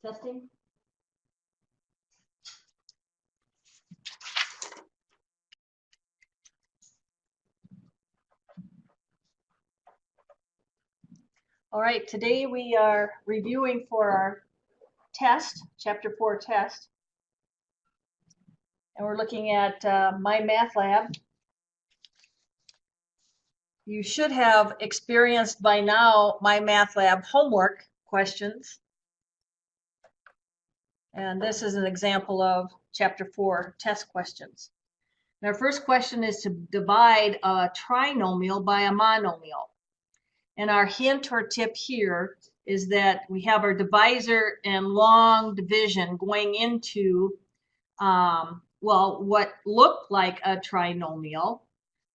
Testing. All right, today we are reviewing for our test, Chapter 4 test. And we're looking at MyMathLab. You should have experienced by now MyMathLab homework questions. And this is an example of Chapter 4 test questions. And our first question is to divide a trinomial by a monomial. And our hint or tip here is that we have our divisor and long division going into, well, what looked like a trinomial.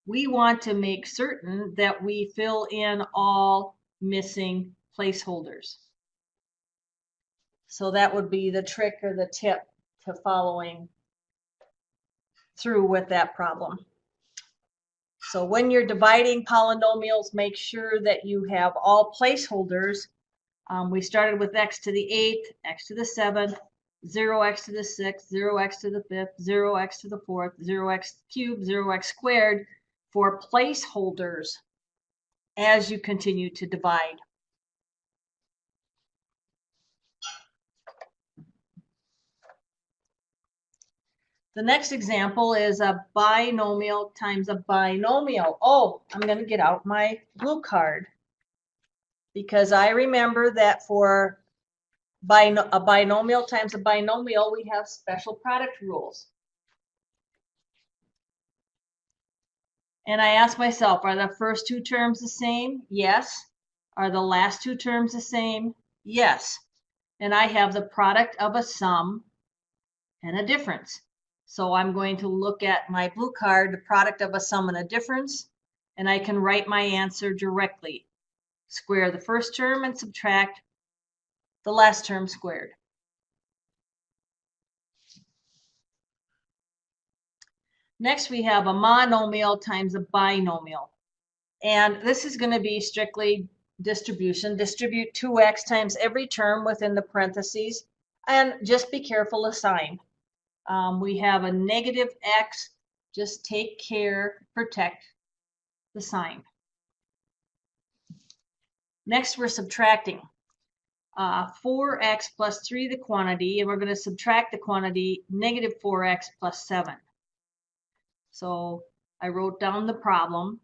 We want to make certain that we fill in all missing placeholders. So that would be the trick or the tip to following through with that problem. So when you're dividing polynomials, make sure that you have all placeholders. We started with x to the 8th, x to the 7th, 0x to the 6th, 0x to the 5th, 0x to the 4th, 0x cubed, 0x squared for placeholders as you continue to divide. The next example is a binomial times a binomial. Oh, I'm going to get out my blue card because I remember that for a binomial times a binomial, we have special product rules. And I ask myself, are the first two terms the same? Yes. Are the last two terms the same? Yes. And I have the product of a sum and a difference. So I'm going to look at my blue card, the product of a sum and a difference, and I can write my answer directly. Square the first term and subtract the last term squared. Next, we have a monomial times a binomial. And this is going to be strictly distribution. Distribute 2x times every term within the parentheses. And just be careful of sign. We have a negative x. Just take care, protect the sign. Next, we're subtracting. 4x plus 3 the quantity, and we're going to subtract the quantity negative 4x plus 7. So I wrote down the problem.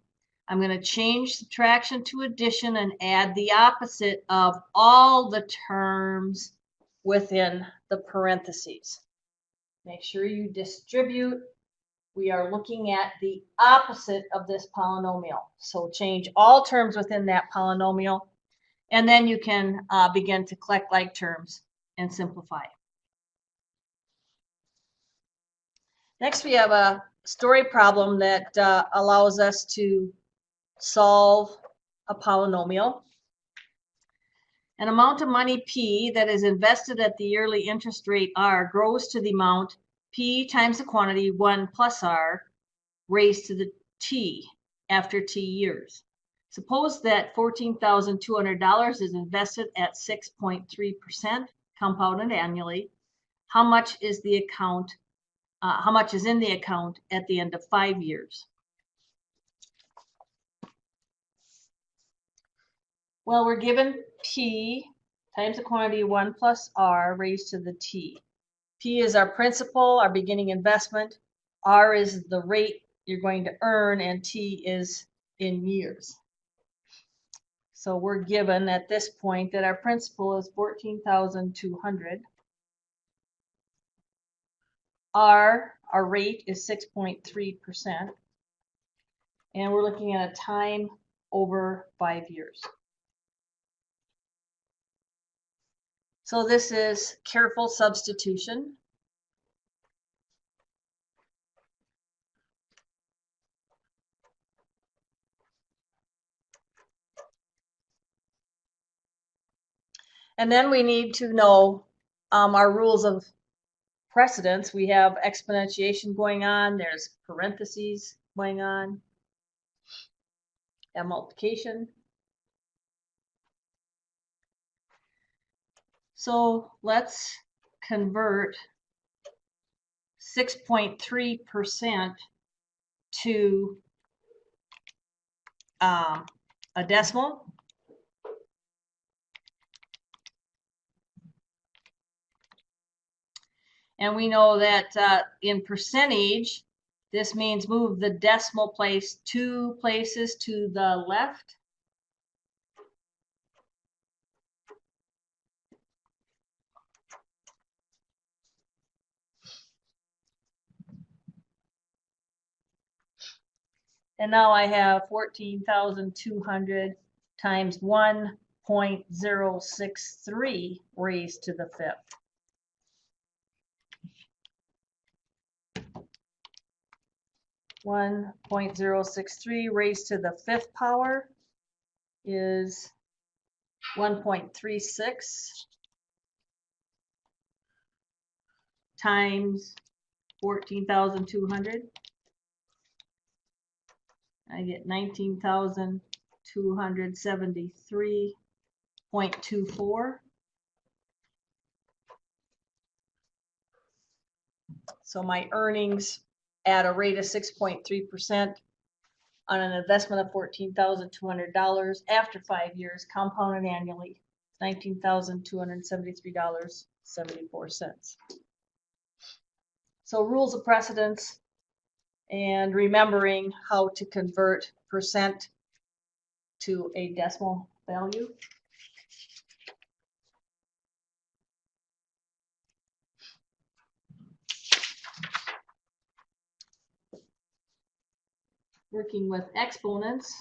I'm going to change subtraction to addition and add the opposite of all the terms within the parentheses. Make sure you distribute. We are looking at the opposite of this polynomial. So change all terms within that polynomial, and then you can begin to collect like terms and simplify. Next, we have a story problem that allows us to solve a polynomial. An amount of money P that is invested at the yearly interest rate R grows to the amount P times the quantity 1 plus R raised to the T after T years. Suppose that $14,200 is invested at 6.3% compounded annually. How much is the account? How much is in the account at the end of 5 years? Well, we're given P times the quantity 1 plus R raised to the T. P is our principal, our beginning investment. R is the rate you're going to earn, and T is in years. So we're given at this point that our principal is $14,200. Our rate is 6.3%. And we're looking at a time over 5 years. So this is careful substitution. And then we need to know our rules of precedence. We have exponentiation going on. There's parentheses going on. And multiplication. So let's convert 6.3% to a decimal. And we know that in percentage, this means move the decimal place 2 places to the left. And now I have 14,200 times 1.063 raised to the fifth. One 1.063 raised to the fifth power is 1.36 times 14,200. I get 19,273.24. So my earnings at a rate of 6.3% on an investment of $14,200 after 5 years, compounded annually, $19,273.74. So rules of precedence and remembering how to convert percent to a decimal value. Working with exponents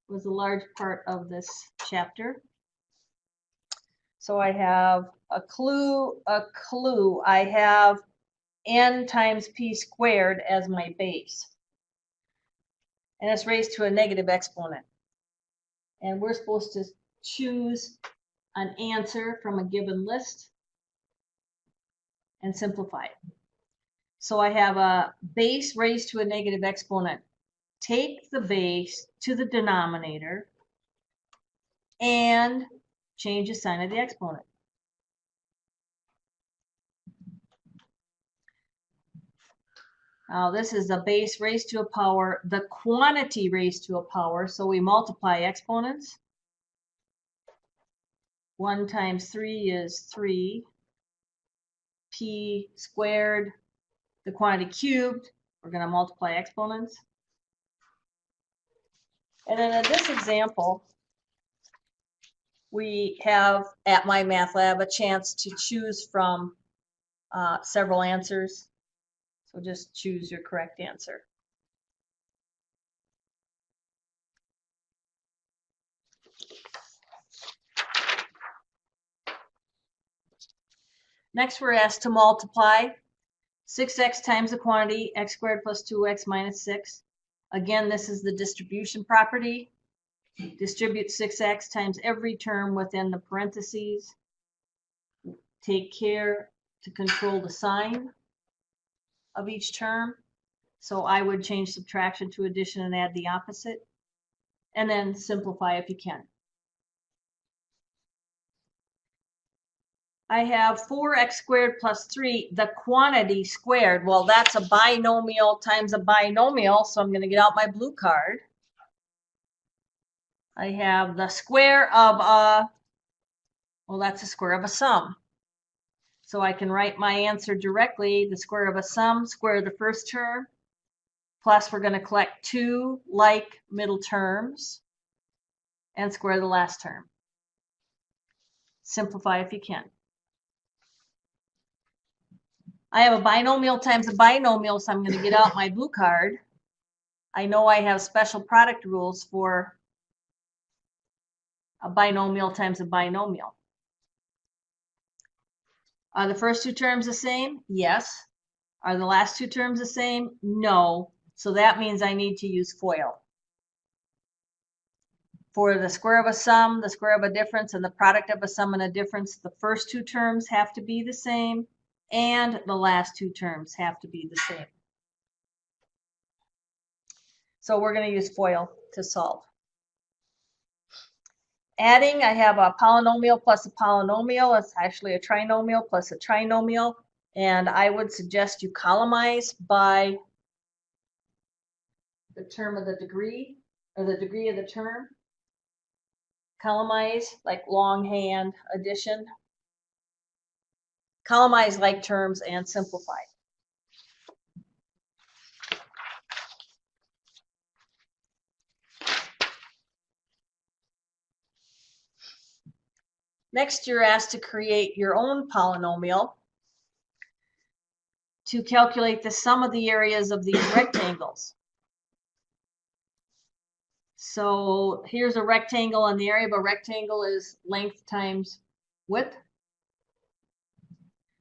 was a large part of this chapter. So I have a clue. I have n times p squared as my base. And it's raised to a negative exponent. And we're supposed to choose an answer from a given list and simplify it. So I have a base raised to a negative exponent. Take the base to the denominator and change the sign of the exponent. Now this is the base raised to a power, the quantity raised to a power, so we multiply exponents. 1 times 3 is 3. P squared, the quantity cubed, we're going to multiply exponents. And then in this example, we have at MyMathLab a chance to choose from several answers. So just choose your correct answer. Next, we're asked to multiply 6x times the quantity, x squared plus 2x minus 6. Again, this is the distribution property. Distribute 6x times every term within the parentheses. Take care to control the sign of each term. So I would change subtraction to addition and add the opposite. And then simplify if you can. I have 4x squared plus 3, the quantity squared. Well, that's a binomial times a binomial, so I'm going to get out my blue card. I have the square of a, well, that's the square of a sum. So I can write my answer directly, the square of a sum, square the first term, plus we're going to collect 2 like middle terms, and square the last term. Simplify if you can. I have a binomial times a binomial, so I'm going to get out my blue card. I know I have special product rules for a binomial times a binomial. Are the first 2 terms the same? Yes. Are the last 2 terms the same? No. So that means I need to use FOIL. For the square of a sum, the square of a difference, and the product of a sum and a difference, the first 2 terms have to be the same, and the last 2 terms have to be the same. So we're going to use FOIL to solve. Adding, I have a polynomial plus a polynomial. It's actually a trinomial plus a trinomial. And I would suggest you columnize by the term of the degree, or the degree of the term. Columnize, like longhand addition. Columnize like terms and simplify. Next, you're asked to create your own polynomial to calculate the sum of the areas of these rectangles. So here's a rectangle, and the area of a rectangle is length times width.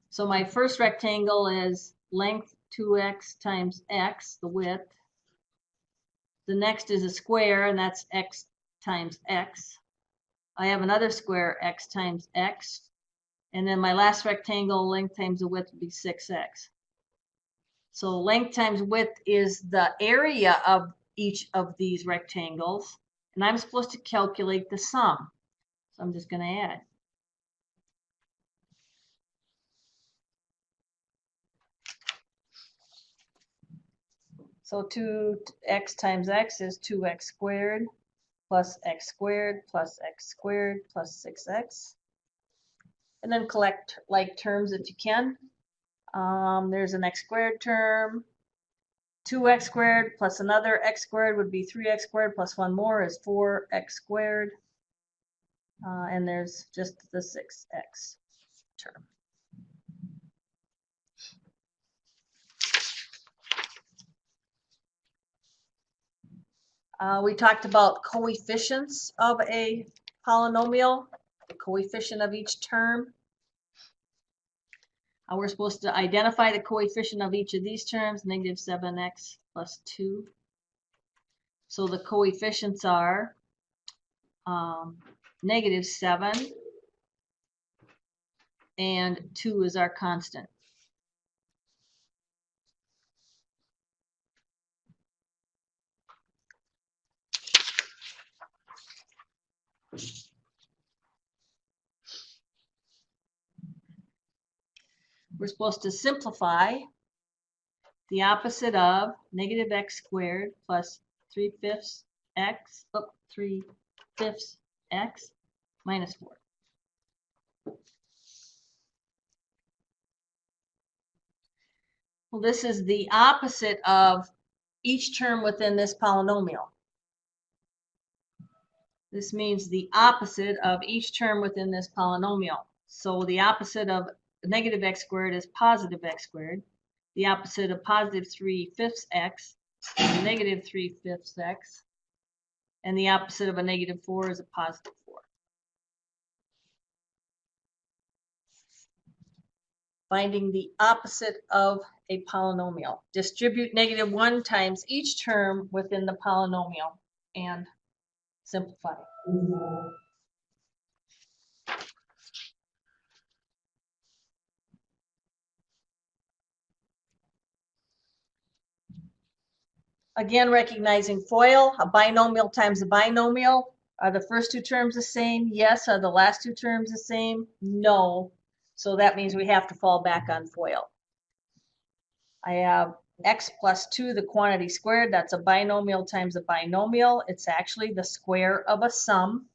So my first rectangle is length 2x times x, the width. The next is a square, and that's x times x. I have another square, x times x. And then my last rectangle, length times the width, would be 6x. So length times width is the area of each of these rectangles. And I'm supposed to calculate the sum. So I'm just going to add. So 2x times x is 2x squared plus x squared plus x squared plus 6x. And then collect like terms if you can. There's an x squared term. 2x squared plus another x squared would be 3x squared plus one more is 4x squared. And there's just the 6x term. We talked about coefficients of a polynomial, the coefficient of each term. We're supposed to identify the coefficient of each of these terms, negative 7x plus 2. So the coefficients are negative 7, and 2 is our constant. We're supposed to simplify the opposite of negative x squared plus 3/5 x, 3/5 x minus 4. Well, this is the opposite of each term within this polynomial. This means the opposite of each term within this polynomial. So the opposite of negative x squared is positive x squared. The opposite of positive 3/5 x is negative 3/5 x. And the opposite of a negative 4 is a positive 4. Finding the opposite of a polynomial. Distribute negative 1 times each term within the polynomial and simplify. Again, recognizing FOIL, a binomial times a binomial. Are the first two terms the same? Yes. Are the last two terms the same? No. So that means we have to fall back on FOIL. I have x plus 2, the quantity squared. That's a binomial times a binomial. It's actually the square of a sum.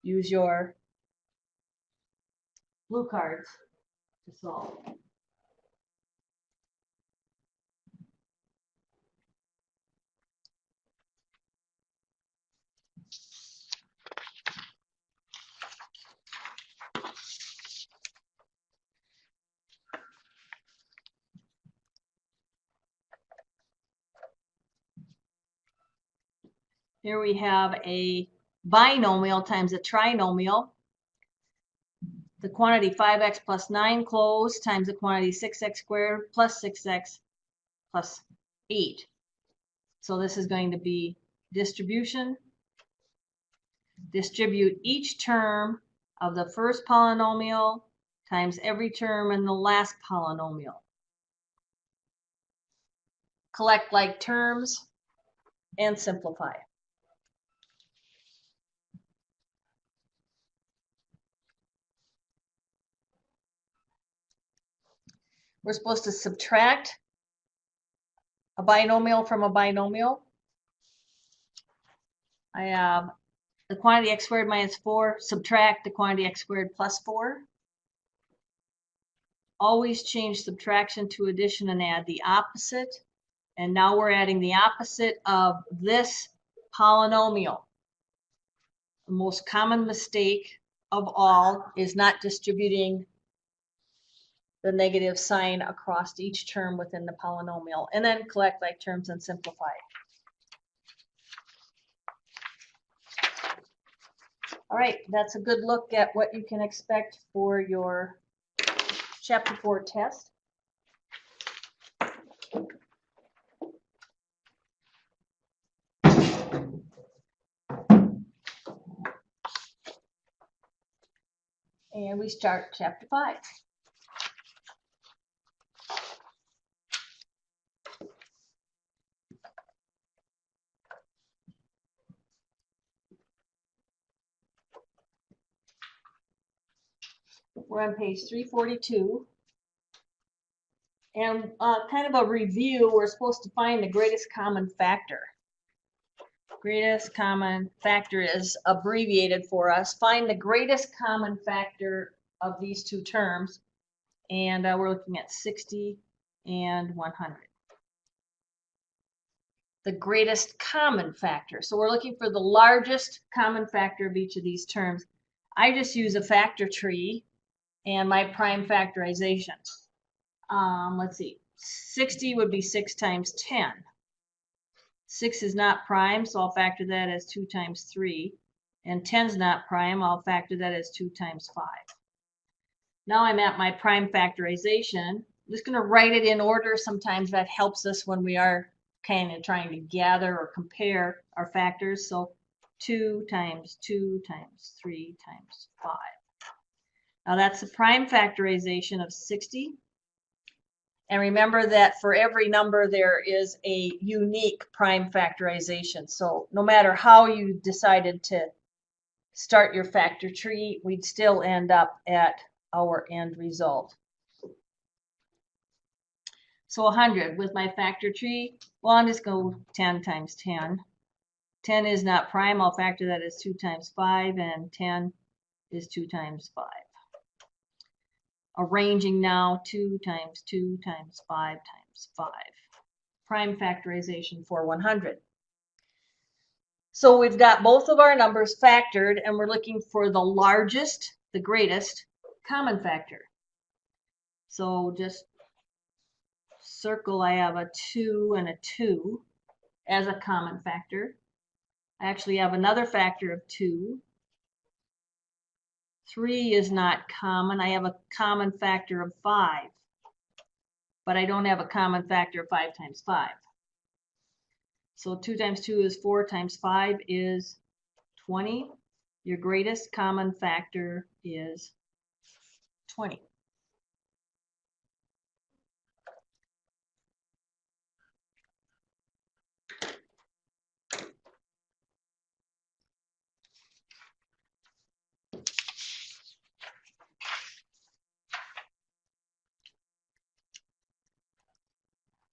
Use your blue cards to solve. Here we have a binomial times a trinomial. The quantity 5x plus 9 closed times the quantity 6x squared plus 6x plus 8. So this is going to be distribution. Distribute each term of the first polynomial times every term in the last polynomial. Collect like terms and simplify. we're supposed to subtract a binomial from a binomial. I have the quantity x squared minus 4, subtract the quantity x squared plus 4. Always change subtraction to addition and add the opposite. And now we're adding the opposite of this polynomial. The most common mistake of all is not distributing the negative sign across each term within the polynomial, and then collect like terms and simplify. All right, that's a good look at what you can expect for your Chapter 4 test. And we start Chapter 5. We're on page 342. And kind of a review, we're supposed to find the greatest common factor. Greatest common factor is abbreviated for us. Find the greatest common factor of these two terms. And we're looking at 60 and 100. The greatest common factor. So we're looking for the largest common factor of each of these terms. I just use a factor tree and my prime factorization. Let's see, 60 would be 6 times 10. 6 is not prime, so I'll factor that as 2 times 3. And 10 is not prime, I'll factor that as 2 times 5. Now I'm at my prime factorization. I'm just going to write it in order. Sometimes that helps us when we are kind of trying to gather or compare our factors. So 2 times 2 times 3 times 5. Now that's the prime factorization of 60. And remember that for every number there is a unique prime factorization. So no matter how you decided to start your factor tree, we'd still end up at our end result. So 100 with my factor tree, well, I'm just going to go 10 times 10. 10 is not prime, I'll factor that as 2 times 5, and 10 is 2 times 5. Arranging now 2 times 2 times 5 times 5. Prime factorization for 100. So we've got both of our numbers factored, and we're looking for the largest, the greatest common factor. So just circle, I have a 2 and a 2 as a common factor. I actually have another factor of 2. 3 is not common. I have a common factor of 5, but I don't have a common factor of 5 times 5. So 2 times 2 is 4 times 5 is 20. Your greatest common factor is 20.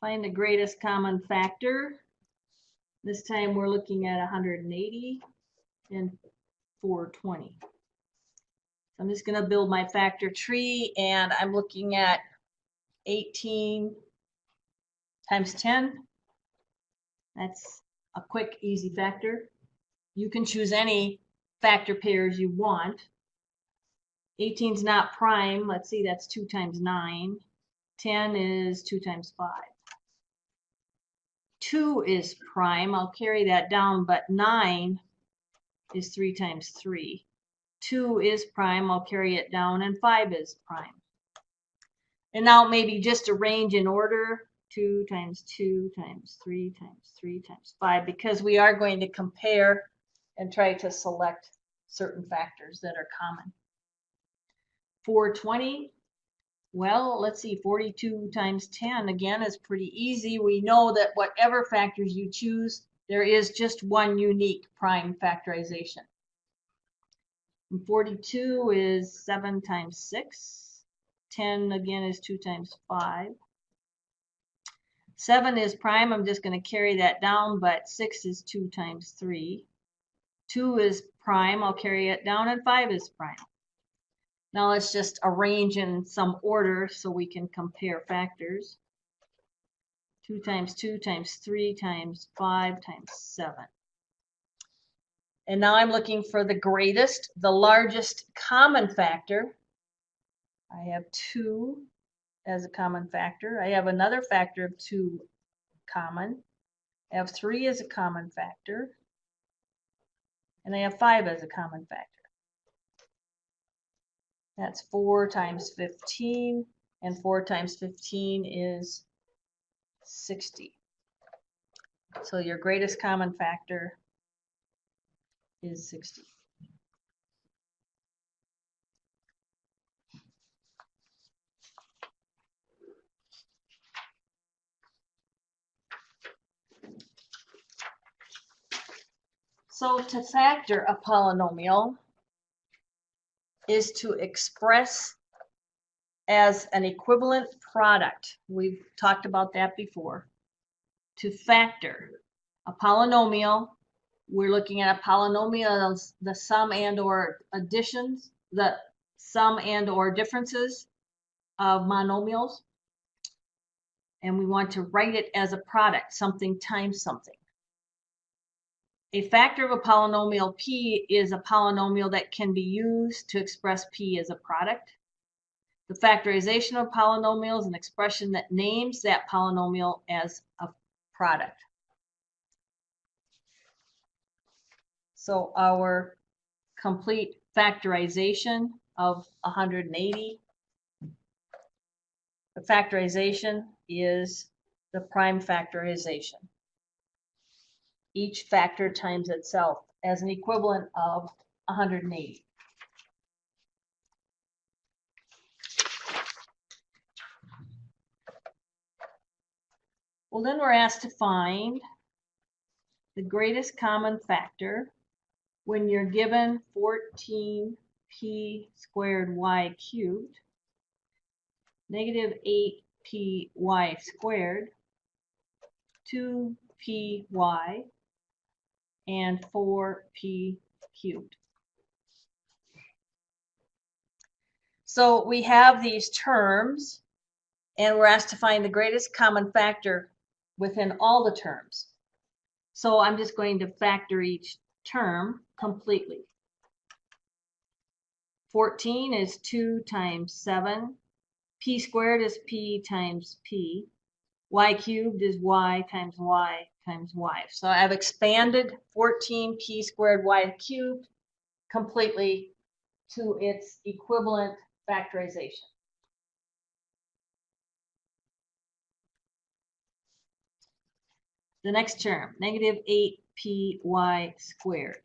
Find the greatest common factor. This time we're looking at 180 and 420. So I'm just going to build my factor tree, and I'm looking at 18 times 10. That's a quick, easy factor. You can choose any factor pairs you want. 18 is not prime. Let's see, that's 2 times 9. 10 is 2 times 5. 2 is prime. I'll carry that down, but 9 is 3 times 3. 2 is prime. I'll carry it down, and 5 is prime. And now maybe just arrange in order. 2 times 2 times 3 times 3 times 5, because we are going to compare and try to select certain factors that are common. 420. Well, let's see, 42 times 10, again, is pretty easy. We know that whatever factors you choose, there is just one unique prime factorization. And 42 is 7 times 6. 10 again is 2 times 5. 7 is prime. I'm just going to carry that down, but 6 is 2 times 3. 2 is prime. I'll carry it down, and 5 is prime. Now let's just arrange in some order so we can compare factors. 2 times 2 times 3 times 5 times 7. And now I'm looking for the greatest, the largest common factor. I have 2 as a common factor. I have another factor of 2 common. I have 3 as a common factor. And I have 5 as a common factor. That's 4 times 15. And 4 times 15 is 60. So your greatest common factor is 60. So to factor a polynomial is to express as an equivalent product. We've talked about that before. To factor a polynomial, we're looking at a polynomial of the sum and or additions, the sum and or differences of monomials. And we want to write it as a product, something times something. A factor of a polynomial p is a polynomial that can be used to express p as a product. The factorization of polynomial is an expression that names that polynomial as a product. So our complete factorization of 180, the factorization is the prime factorization. Each factor times itself as an equivalent of 180. Well, then we're asked to find the greatest common factor when you're given 14p squared y cubed, negative 8py squared, 2py, and 4p cubed. So we have these terms, and we're asked to find the greatest common factor within all the terms. So I'm just going to factor each term completely. 14 is 2 times 7. P squared is p times p. Y cubed is y times y times y. So I've expanded 14p squared y cubed completely to its equivalent factorization. The next term, negative 8py squared.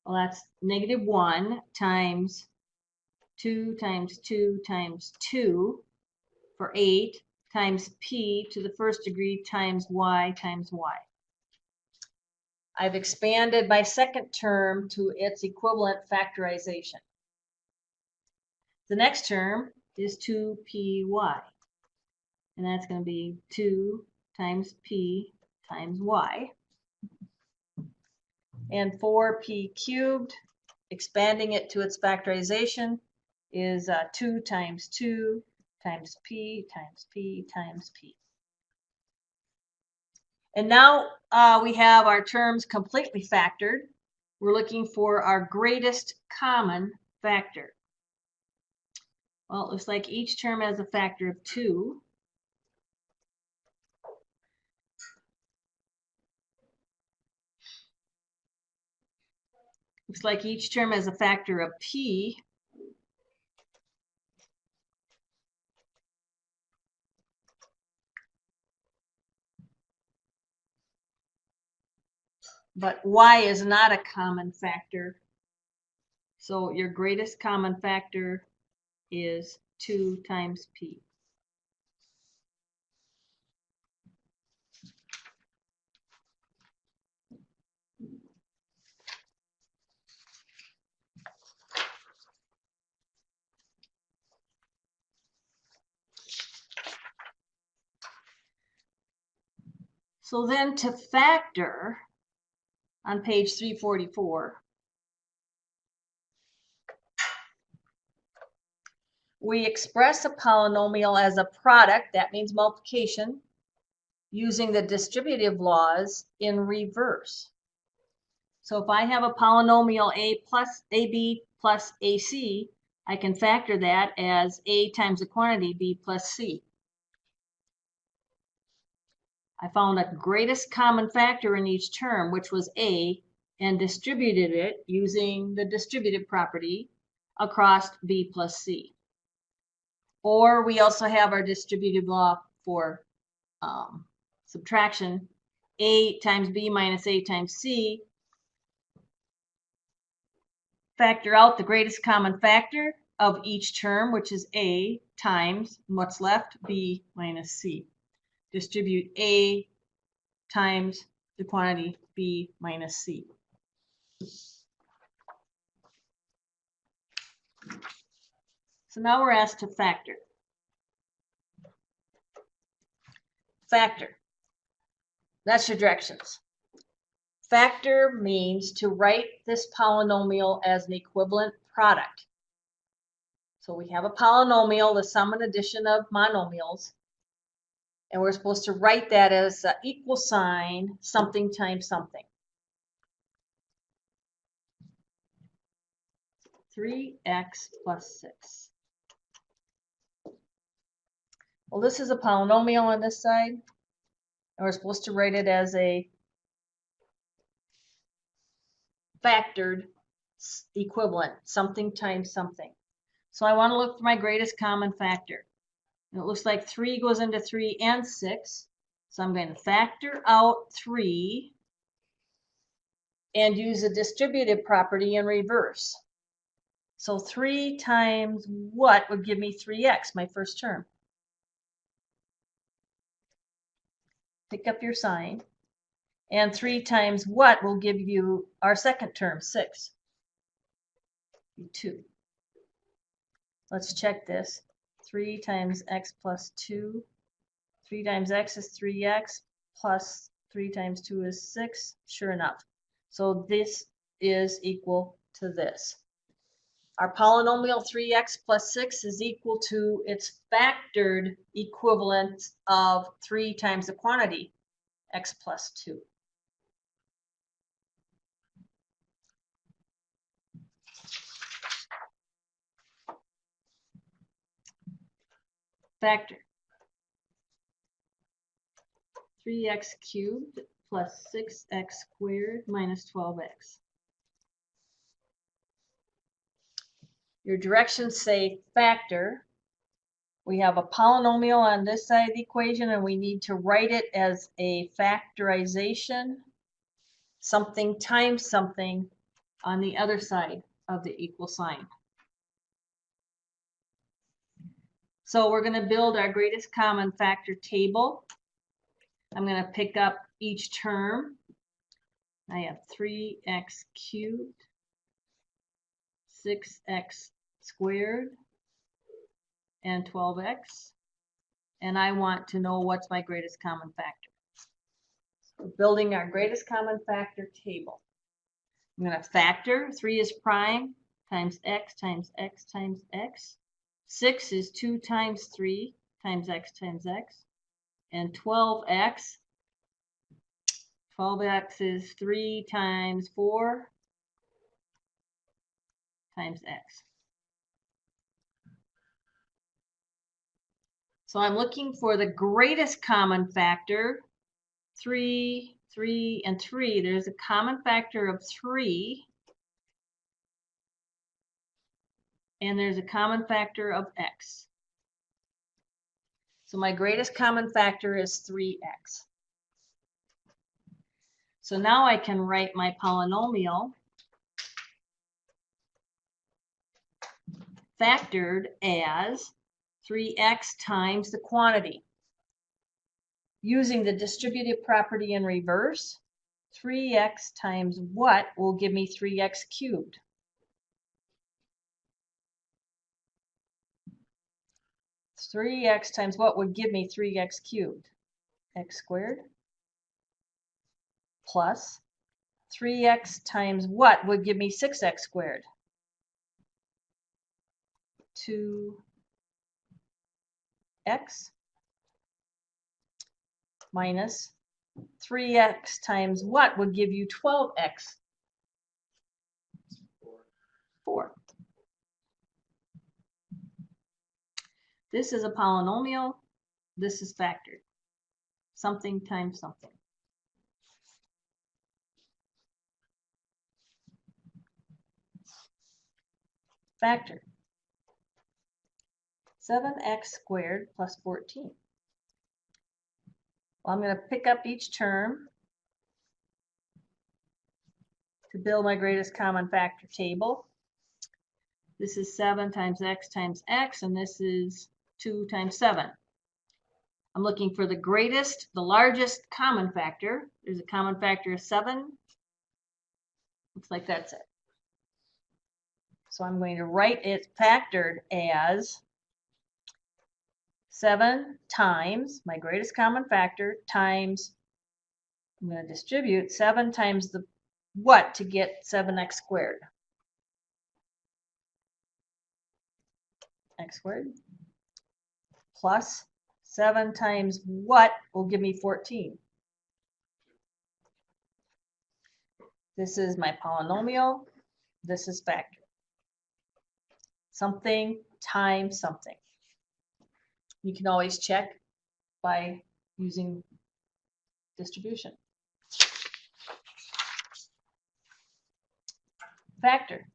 Well, that's negative 1 times 2 times 2 times 2 for 8 times p to the first degree times y times y. I've expanded my second term to its equivalent factorization. The next term is 2py, and that's going to be 2 times p times y. And 4p cubed, expanding it to its factorization, is 2 times 2 times p times p times p. And now we have our terms completely factored. We're looking for our greatest common factor. Well, it looks like each term has a factor of 2. Looks like each term has a factor of p. But y is not a common factor. So your greatest common factor is 2 times p. So then to factor on page 344, we express a polynomial as a product, that means multiplication, using the distributive laws in reverse. So if I have a polynomial a plus ab plus ac, I can factor that as a times the quantity b plus c. I found a greatest common factor in each term, which was a, and distributed it using the distributive property across b plus c. Or we also have our distributive law for subtraction, a times b minus a times c. Factor out the greatest common factor of each term, which is a times what's left, b minus c. Distribute a times the quantity b minus c. So now we're asked to factor. Factor. That's your directions. Factor means to write this polynomial as an equivalent product. So we have a polynomial, the sum and addition of monomials, and we're supposed to write that as an equal sign, something times something. 3x plus 6. Well, this is a polynomial on this side, and we're supposed to write it as a factored equivalent, something times something. So I want to look for my greatest common factor. And it looks like 3 goes into 3 and 6. So I'm going to factor out 3 and use the distributive property in reverse. So 3 times what would give me 3x, my first term? Pick up your sign. And 3 times what will give you our second term, 6? 2. Let's check this. 3 times x plus 2. 3 times x is 3x plus 3 times 2 is 6. Sure enough. So this is equal to this. Our polynomial 3x plus 6 is equal to its factored equivalent of 3 times the quantity, x plus 2. Factor. 3x cubed plus 6x squared minus 12x. Your directions say factor. We have a polynomial on this side of the equation, and we need to write it as a factorization, something times something, on the other side of the equal sign. So we're going to build our greatest common factor table. I'm going to pick up each term. I have 3x cubed, 6x squared, and 12x. And I want to know what's my greatest common factor. So building our greatest common factor table. I'm going to factor. 3 is prime times x times x times x. 6 is 2 times 3 times x times x. And 12x. 12x is 3 times 4 times x. So I'm looking for the greatest common factor. 3, 3, and 3. There's a common factor of 3. And there's a common factor of x. So my greatest common factor is 3x. So now I can write my polynomial factored as 3x times the quantity. Using the distributive property in reverse, 3x times what will give me 3x cubed? 3x times what would give me 3x cubed? X squared. plus 3x times what would give me 6x squared? 2x minus 3x times what would give you 12x? 4. This is a polynomial. This is factored. Something times something. Factor. 7x squared plus 14. Well, I'm going to pick up each term to build my greatest common factor table. This is 7 times x, and this is 2 times 7. I'm looking for the greatest, the largest common factor. There's a common factor of 7. Looks like that's it. So I'm going to write it factored as 7 times my greatest common factor times, I'm going to distribute 7 times the what to get 7x squared? X squared plus 7 times what will give me 14? This is my polynomial. This is factor. Something times something. You can always check by using distribution. Factor.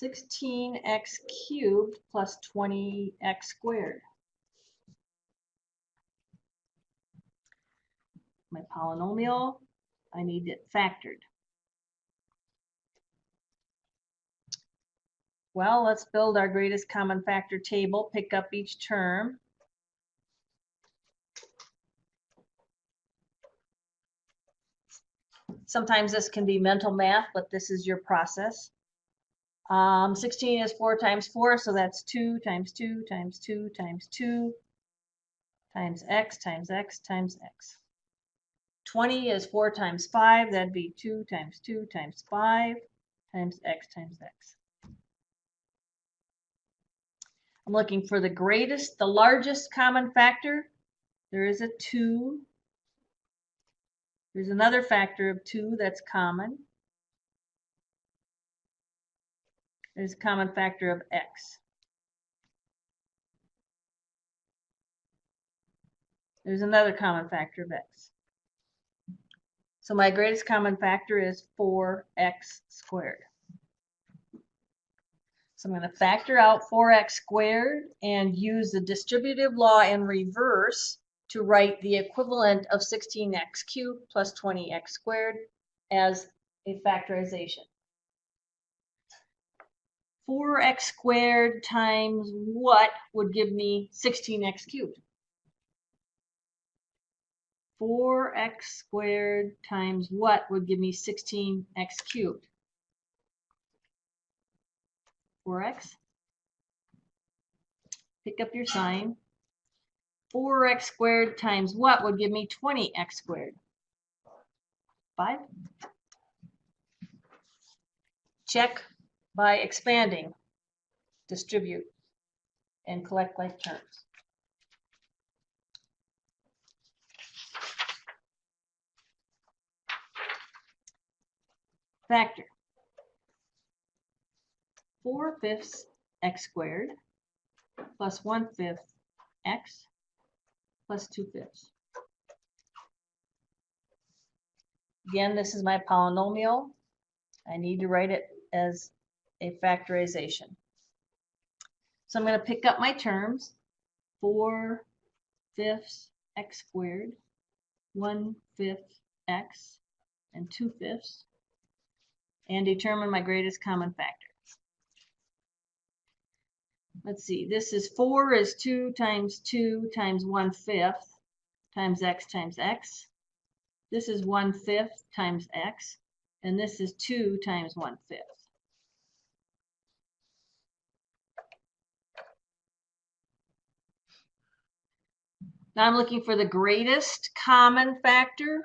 16x cubed plus 20x squared. My polynomial, I need it factored. Well, let's build our greatest common factor table, pick up each term. Sometimes this can be mental math, but this is your process. 16 is 4 times 4, so that's 2 times 2 times 2 times 2 times x times x times x. 20 is 4 times 5, that'd be 2 times 2 times 5 times x times x. I'm looking for the greatest, the largest common factor. There is a 2. There's another factor of 2 that's common. There's a common factor of x. There's another common factor of x. So my greatest common factor is 4x squared. So I'm going to factor out 4x squared and use the distributive law in reverse to write the equivalent of 16x cubed plus 20x squared as a factorization. 4x squared times what would give me 16x cubed? 4x squared times what would give me 16x cubed? 4x. Pick up your sign. 4x squared times what would give me 20x squared? 5. Check by expanding, distribute, and collect like terms. Factor. 4/5 x squared plus 1/5 x plus 2/5. Again, this is my polynomial. I need to write it as a factorization. So I'm going to pick up my terms. 4/5 x squared, 1/5 x, and 2/5, and determine my greatest common factor. Let's see, this is 4 is 2 times 1/5 times x. This is 1/5 times x, and this is 2 times 1/5. Now I'm looking for the greatest common factor.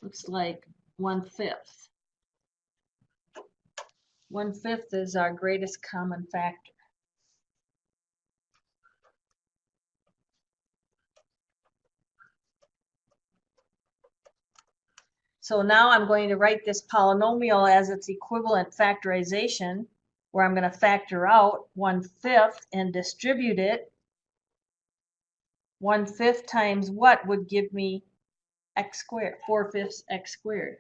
Looks like 1/5. 1/5 is our greatest common factor. So now I'm going to write this polynomial as its equivalent factorization, where I'm going to factor out 1/5 and distribute it. 1/5 times what would give me x squared, 4/5 x squared.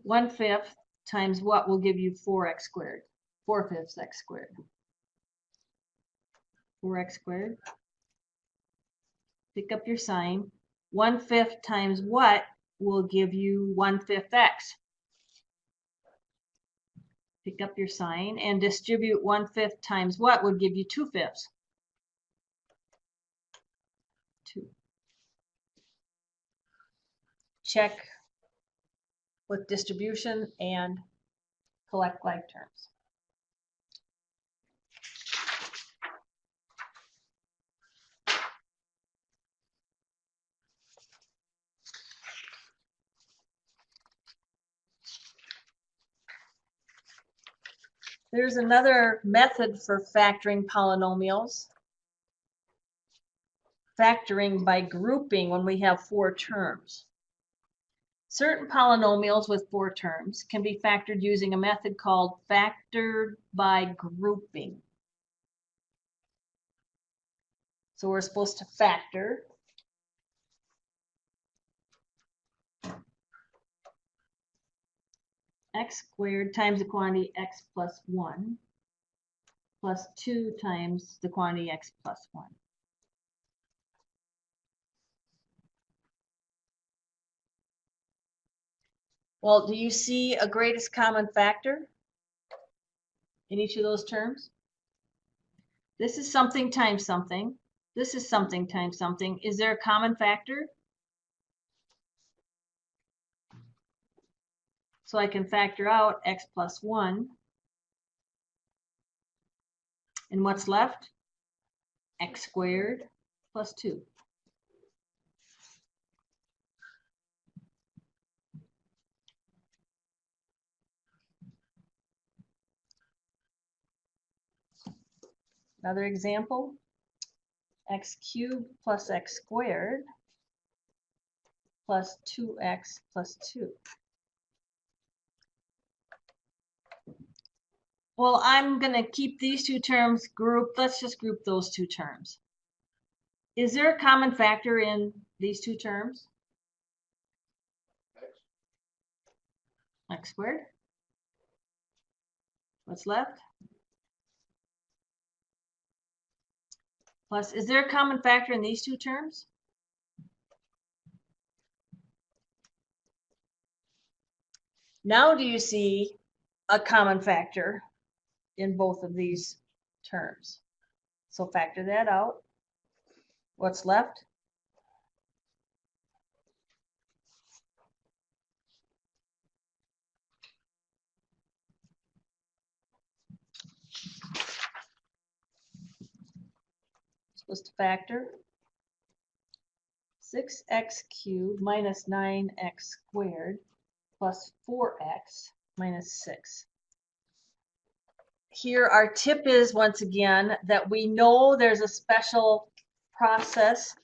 1/5 times what will give you 4x squared, 4/5 x squared. 4x squared. Pick up your sign. 1/5 times what will give you 1/5 x. Pick up your sign and distribute 1/5 times what would give you 2/5. 2. Check with distribution and collect like terms. There's another method for factoring polynomials. Factoring by grouping when we have 4 terms. Certain polynomials with 4 terms can be factored using a method called factored by grouping. So we're supposed to factor x squared times the quantity x plus 1 plus 2 times the quantity x plus 1. Well, do you see a greatest common factor in each of those terms? This is something times something. This is something times something. Is there a common factor? So I can factor out x plus 1. And what's left? X squared plus 2. Another example, x cubed plus x squared plus 2x plus 2. Well, I'm going to keep these 2 terms grouped. Let's just group those 2 terms. Is there a common factor in these 2 terms? X squared. What's left? Plus, is there a common factor in these 2 terms? Now do you see a common factor in both of these terms? So factor that out. What's left? Supposed to factor 6x cubed minus 9x squared plus 4x minus 6. Here our tip is, once again, that we know there's a special process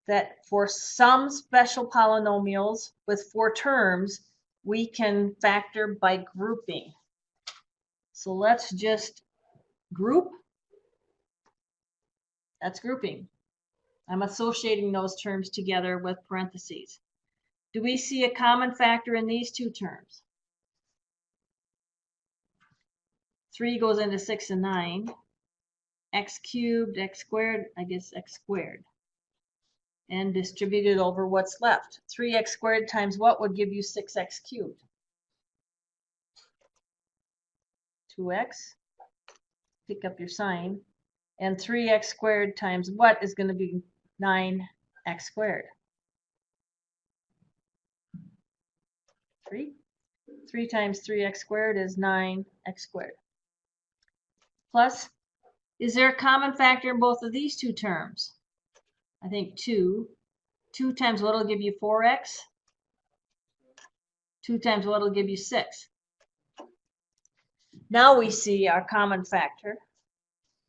that for some special polynomials with 4 terms, we can factor by grouping. So let's just group. That's grouping. I'm associating those terms together with parentheses. Do we see a common factor in these 2 terms? 3 goes into 6 and 9. X cubed, x squared, I guess x squared. And distributed over what's left. 3x squared times what would give you 6x cubed? 2x. Pick up your sign. And 3x squared times what is going to be 9x squared? 3. 3 times 3x squared is 9x squared. plus, is there a common factor in both of these two terms? I think 2. 2 times what will give you 4x? 2 times what will give you 6? Now we see our common factor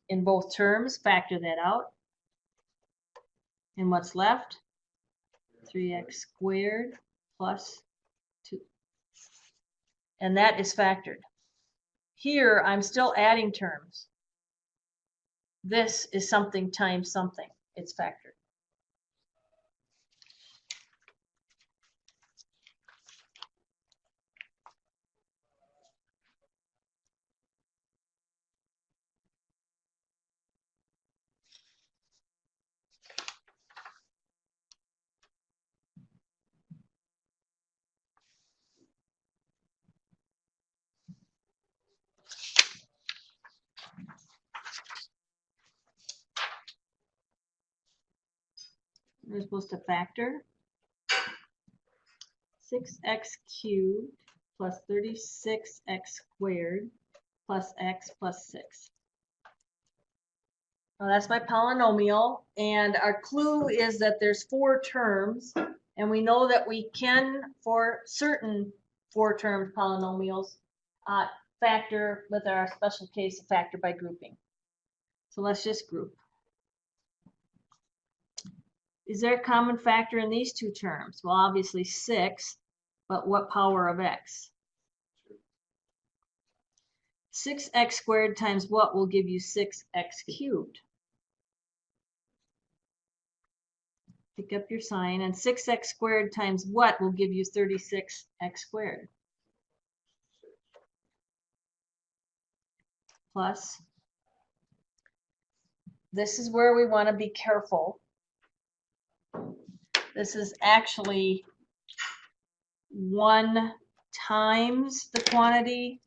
in both terms. Factor that out. And what's left? 3x squared plus 2. And that is factored. Here, I'm still adding terms. This is something times something. It's factored. We're supposed to factor 6x cubed plus 36x squared plus x plus 6. Now that's my polynomial, and our clue is that there's 4 terms, and we know that we can, for certain 4-termed polynomials, factor with our special case factor by grouping. So let's just group. Is there a common factor in these 2 terms? Well, obviously 6, but what power of x? 6x squared times what will give you 6x cubed? Pick up your sign, and 6x squared times what will give you 36x squared? Plus, this is where we want to be careful. This is actually 1 times the quantity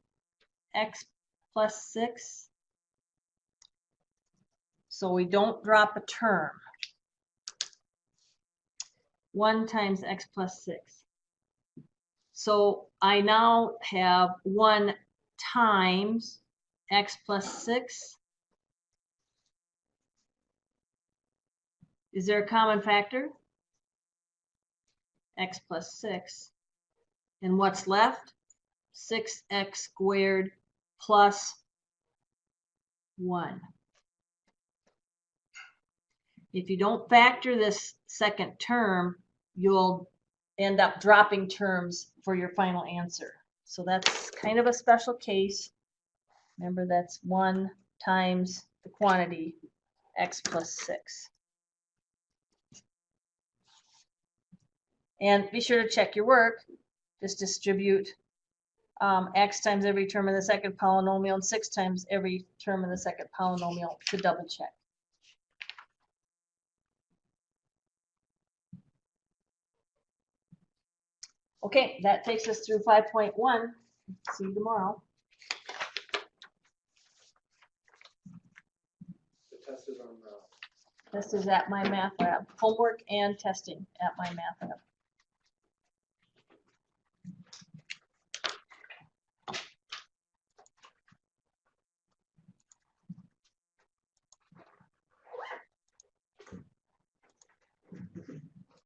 x plus 6. So we don't drop a term. 1 times x plus 6. So I now have 1 times x plus 6. Is there a common factor? X plus 6. And what's left? 6x squared plus 1. If you don't factor this second term, you'll end up dropping terms for your final answer. So that's kind of a special case. Remember, that's 1 times the quantity x plus 6. And be sure to check your work. Just distribute x times every term in the second polynomial and 6 times every term in the second polynomial to double check. Okay, that takes us through 5.1. See you tomorrow. The test is on Test is at my math lab. Homework and testing at my math lab.